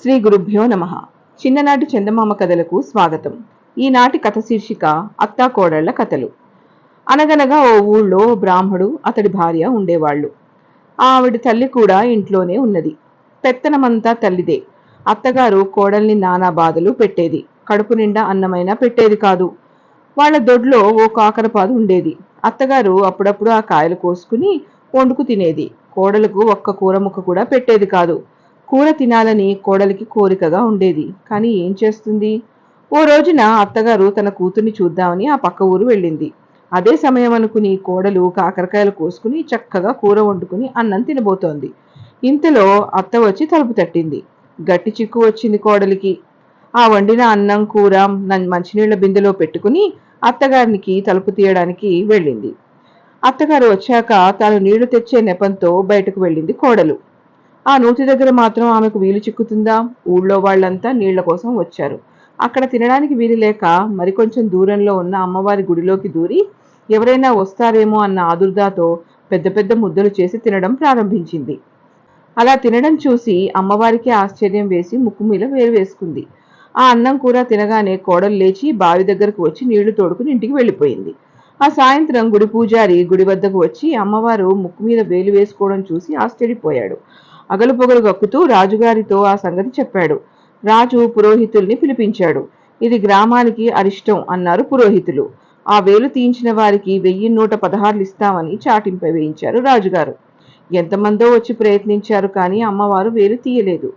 శ్రీ గురుభ్యో నమః. చిన్ననాటి చందమామ కథలకు స్వాగతం. ఈనాటి కథ శీర్షిక అత్తాకోడళ్ల కథలు. అనగనగా ఓ ఊళ్ళో బ్రాహ్మడు అతడి భార్య ఉండేవాళ్లు. ఆవిడ తల్లి కూడా ఇంట్లోనే ఉన్నది. పెత్తనమంతా తల్లిదే. అత్తగారు కోడల్ని నానా బాధలు పెట్టేది. కడుపు నిండా అన్నమైనా పెట్టేది కాదు. వాళ్ల దొడ్లో ఓ కాకరపాదు ఉండేది. అత్తగారు అప్పుడప్పుడు ఆ కాయలు కోసుకుని వండుకు తినేది. కోడలకు ఒక్క కూర ముక్క కూడా పెట్టేది కాదు. కూర తినాలని కోడలికి కోరికగా ఉండేది. కానీ ఏం చేస్తుంది? ఓ రోజున అత్తగారు తన కూతుర్ని చూద్దామని ఆ పక్క ఊరు వెళ్ళింది. అదే సమయం అనుకుని కోడలు కాకరకాయలు కోసుకుని చక్కగా కూర వండుకుని అన్నం తినబోతోంది. ఇంతలో అత్త వచ్చి తలుపు తట్టింది. గట్టి చిక్కు వచ్చింది కోడలికి. ఆ వండిన అన్నం కూర మంచినీళ్ల బిందెలో పెట్టుకుని అత్తగారికి తలుపు తీయడానికి వెళ్ళింది. అత్తగారు వచ్చాక తాను నీళ్లు తెచ్చే నెపంతో బయటకు వెళ్ళింది కోడలు. ఆ నూతి దగ్గర మాత్రం ఆమెకు వీలు చిక్కుతుందా? ఊళ్ళో వాళ్లంతా నీళ్ల కోసం వచ్చారు. అక్కడ తినడానికి వీలు లేక మరికొంచెం దూరంలో ఉన్న అమ్మవారి గుడిలోకి దూరి ఎవరైనా వస్తారేమో అన్న ఆదుర్దాతో పెద్ద పెద్ద ముద్దలు చేసి తినడం ప్రారంభించింది. అలా తినడం చూసి అమ్మవారికి ఆశ్చర్యం వేసి ముక్కు మీద వేలు వేసుకుంది. ఆ అన్నం కూర తినగానే కోడలు లేచి బావి దగ్గరకు వచ్చి నీళ్లు తోడుకుని ఇంటికి వెళ్ళిపోయింది. ఆ సాయంత్రం గుడి పూజారి గుడి వద్దకు వచ్చి అమ్మవారు ముక్కు మీద వేలు వేసుకోవడం చూసి ఆశ్చర్యపోయాడు. అగలు పొగలు గక్కుతూ రాజుగారితో ఆ సంగతి చెప్పాడు. రాజు పురోహితుల్ని పిలిపించాడు. ఇది గ్రామానికి అరిష్టం అన్నారు పురోహితులు. ఆ వేలు తీయించిన వారికి 1116 ఇస్తామని చాటింప వేయించారు రాజుగారు. ఎంతమందో వచ్చి ప్రయత్నించారు, కానీ అమ్మవారు వేలు తీయలేదు.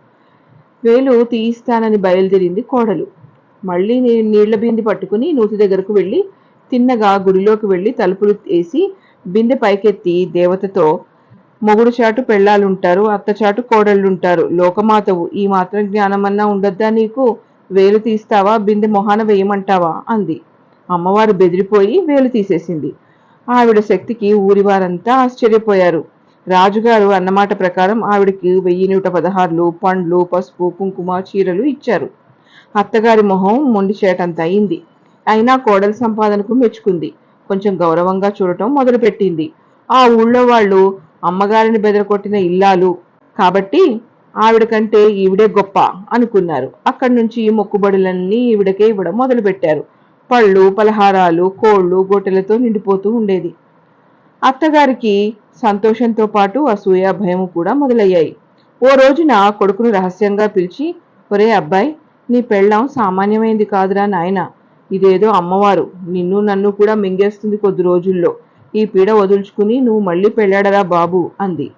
వేలు తీయిస్తానని బయలుదేరింది కోడలు. మళ్ళీ నీళ్ల బిందె పట్టుకుని నూతి దగ్గరకు వెళ్ళి తిన్నగా గుడిలోకి వెళ్ళి తలుపులు వేసి బిందె పైకెత్తి దేవతతో, మొగుడు చాటు పెళ్ళాలుంటారు, అత్తచాటు కోడళ్ళుంటారు. లోకమాతవు, ఈ మాత్రం జ్ఞానమన్నా ఉండద్దా నీకు? వేలు తీస్తావా, బిందె మొహాన వేయమంటావా అంది. అమ్మవారు బెదిరిపోయి వేలు తీసేసింది. ఆవిడ శక్తికి ఊరివారంతా ఆశ్చర్యపోయారు. రాజుగారు అన్నమాట ప్రకారం ఆవిడకి 1116 పండ్లు, పసుపు, కుంకుమ, చీరలు ఇచ్చారు. అత్తగారి మొహం మొండిచేటంత అయింది. అయినా కోడల సంపాదనకు మెచ్చుకుంది. కొంచెం గౌరవంగా చూడటం మొదలుపెట్టింది. ఆ ఊళ్ళో వాళ్ళు అమ్మగారిని బెదరకొట్టిన ఇల్లాలు కాబట్టి ఆవిడ కంటే ఈవిడే గొప్ప అనుకున్నారు. అక్కడి నుంచి మొక్కుబడులన్నీ ఈవిడకే ఇవ్వడం మొదలుపెట్టారు. పళ్ళు, పలహారాలు, కోళ్లు, గొట్టెలతో నిండిపోతూ ఉండేది. అత్తగారికి సంతోషంతో పాటు అసూయ, భయము కూడా మొదలయ్యాయి. ఓ రోజున కొడుకును రహస్యంగా పిలిచి, ఒరే అబ్బాయి, నీ పెళ్ళాం సామాన్యమైంది కాదురా నాయన. ఇదేదో అమ్మవారు నిన్ను నన్ను కూడా మింగేస్తుంది కొద్ది రోజుల్లో. ఈ పీడ వదుల్చుకుని నువ్వు మళ్ళీ పెళ్ళాడరా బాబు అంది.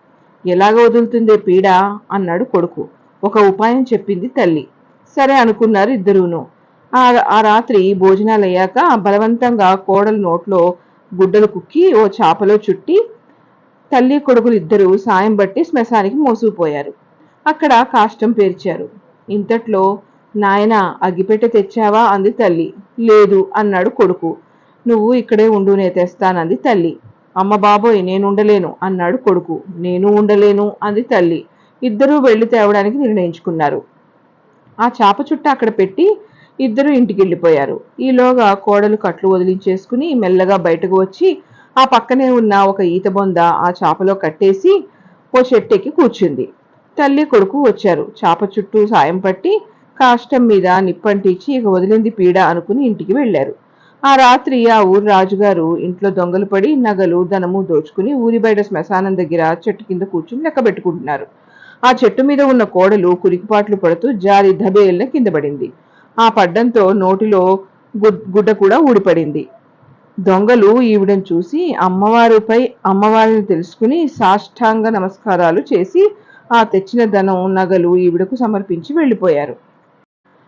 ఎలాగ వదులుతుందే పీడ అన్నాడు కొడుకు. ఒక ఉపాయం చెప్పింది తల్లి. సరే అనుకున్నారు ఇద్దరూను. ఆ రాత్రి భోజనాలయ్యాక బలవంతంగా కోడలు నోట్లో గుడ్డలు కుక్కి ఓ చాపలో చుట్టి తల్లి కొడుకులు ఇద్దరూ సాయం బట్టి శ్మశానికి మోసుకుపోయారు. అక్కడ కాష్టం పేర్చారు. ఇంతట్లో, నాయనా, అగ్గిపెట్టె తెచ్చావా అంది తల్లి. లేదు అన్నాడు కొడుకు. నువ్వు ఇక్కడే ఉండు, నే తెస్తానంది తల్లి. అమ్మ బాబోయ్, నేనుండలేను అన్నాడు కొడుకు. నేను ఉండలేను అంది తల్లి. ఇద్దరూ వెళ్లి తేవడానికి నిర్ణయించుకున్నారు. ఆ చాప చుట్ట అక్కడ పెట్టి ఇద్దరు ఇంటికి వెళ్ళిపోయారు. ఈలోగా కోడలు కట్లు వదిలించేసుకుని మెల్లగా బయటకు వచ్చి ఆ పక్కనే ఉన్న ఒక ఈత బొంద ఆ చాపలో కట్టేసి ఓ చెట్టెక్కి కూర్చుంది. తల్లి కొడుకు వచ్చారు. చాప చుట్టూ సాయం పట్టి కాష్టం మీద నిప్పంటించి ఇక వదిలింది పీడ అనుకుని ఇంటికి వెళ్లారు. ఆ రాత్రి ఆ ఊరు రాజుగారు ఇంట్లో దొంగలు పడి నగలు, ధనము దోచుకుని ఊరి బయట శ్మశానం దగ్గర చెట్టు కింద కూర్చుని లెక్క పెట్టుకుంటున్నారు. ఆ చెట్టు మీద ఉన్న కోడలు కురికిపాట్లు పడుతూ జారి ధబేల్న కింద పడింది. ఆ పడ్డంతో నోటిలో గుడ్డ కూడా ఊడిపడింది. దొంగలు ఈవిడని చూసి అమ్మవారిని తెలుసుకుని సాష్టాంగ నమస్కారాలు చేసి ఆ తెచ్చిన ధనం, నగలు ఈవిడకు సమర్పించి వెళ్లిపోయారు.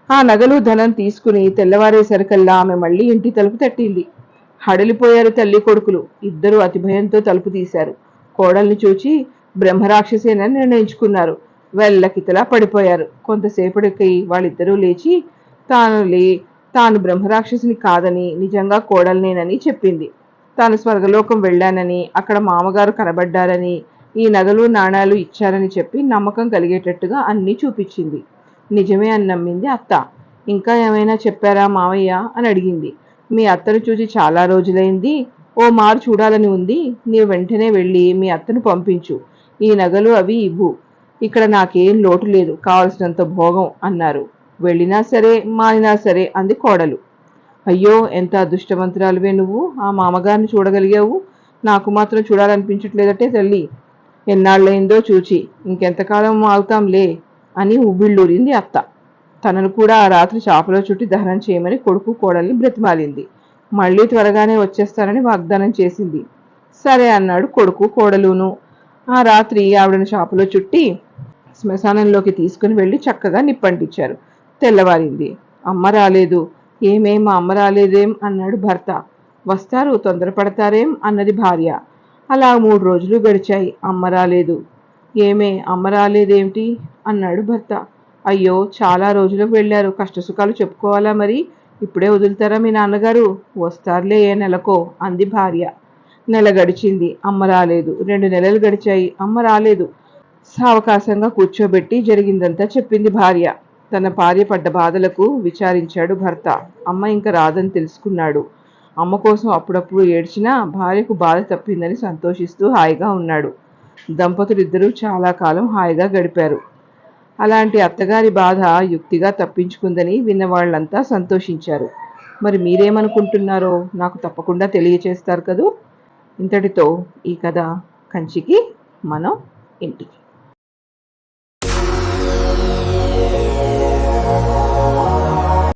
ఆ నగలు, ధనం తీసుకుని తెల్లవారేసరికల్లా ఆమె మళ్లీ ఇంటి తలుపు తట్టింది. హడలిపోయారు తల్లి కొడుకులు. ఇద్దరు అతి భయంతో తలుపు తీశారు. కోడల్ని చూచి బ్రహ్మరాక్షసేనని నిర్ణయించుకున్నారు. వెల్లకితలా పడిపోయారు. కొంతసేపటికి వాళ్ళిద్దరూ లేచి తాను బ్రహ్మరాక్షసిని కాదని, నిజంగా కోడల్నేనని చెప్పింది. తాను స్వర్గలోకం వెళ్లానని, అక్కడ మామగారు కనబడ్డారని, ఈ నగలు, నాణాలు ఇచ్చారని చెప్పి నమ్మకం కలిగేటట్టుగా అన్నీ చూపించింది. నిజమే అని నమ్మింది అత్త. ఇంకా ఏమైనా చెప్పారా మావయ్య అని అడిగింది. మీ అత్తను చూసి చాలా రోజులైంది, ఓ మారు చూడాలని ఉంది. నీవు వెంటనే వెళ్ళి మీ అత్తను పంపించు. ఈ నగలు అవి ఇవ్వు. ఇక్కడ నాకేం లోటు లేదు, కావలసినంత భోగం అన్నారు. వెళ్ళినా సరే మానినా సరే అంది కోడలు. అయ్యో, ఎంత అదృష్టవంతురాలువే నువ్వు, ఆ మామగారిని చూడగలిగావు. నాకు మాత్రం చూడాలనిపించట్లేదటే తల్లి. ఎన్నాళ్ళయిందో చూచి, ఇంకెంతకాలం ఆగుతాంలే అని ఉవ్విళ్ళూరింది అత్త. తనను కూడా ఆ రాత్రి చాపలో చుట్టి దహనం చేయమని కొడుకు కోడల్ని బ్రతిమాలింది. మళ్ళీ త్వరగానే వచ్చేస్తానని వాగ్దానం చేసింది. సరే అన్నాడు కొడుకు కోడలును. ఆ రాత్రి ఆవిడను చాపలో చుట్టి శ్మశానంలోకి తీసుకుని వెళ్ళి చక్కగా నిప్పంటించారు. తెల్లవారింది. అమ్మ రాలేదు. ఏమే, మా అమ్మ రాలేదేం అన్నాడు భర్త. వస్తారు, తొందరపడతారేం అన్నది భార్య. అలా 3 రోజులు గడిచాయి. అమ్మ రాలేదు. ఏమే, అమ్మ రాలేదేమిటి అన్నాడు భర్త. అయ్యో, చాలా రోజులకు వెళ్ళారు, కష్టసుఖాలు చెప్పుకోవాలా మరి. ఇప్పుడే వదులుతారా మీ నాన్నగారు? వస్తారులే, ఏ నెలకో అంది భార్య. నెల గడిచింది. అమ్మ రాలేదు. 2 నెలలు గడిచాయి. అమ్మ రాలేదు. సావకాశంగా కూర్చోబెట్టి జరిగిందంతా చెప్పింది భార్య. తన భార్య పడ్డ బాధలకు విచారించాడు భర్త. అమ్మ ఇంక రాదని తెలుసుకున్నాడు. అమ్మ కోసం అప్పుడప్పుడు ఏడ్చినా భార్యకు బాధ తప్పిందని సంతోషిస్తూ హాయిగా ఉన్నాడు. దంపతులిద్దరూ చాలా కాలం హాయిగా గడిపారు. అలాంటి అత్తగారి బాధ యుక్తిగా తప్పించుకుందని విన్నవాళ్లంతా సంతోషించారు. మరి మీరేమనుకుంటున్నారో నాకు తప్పకుండా తెలియచేస్తారు కదూ. ఇంతటితో ఈ కథ కంచికి మనం ఇంటికి.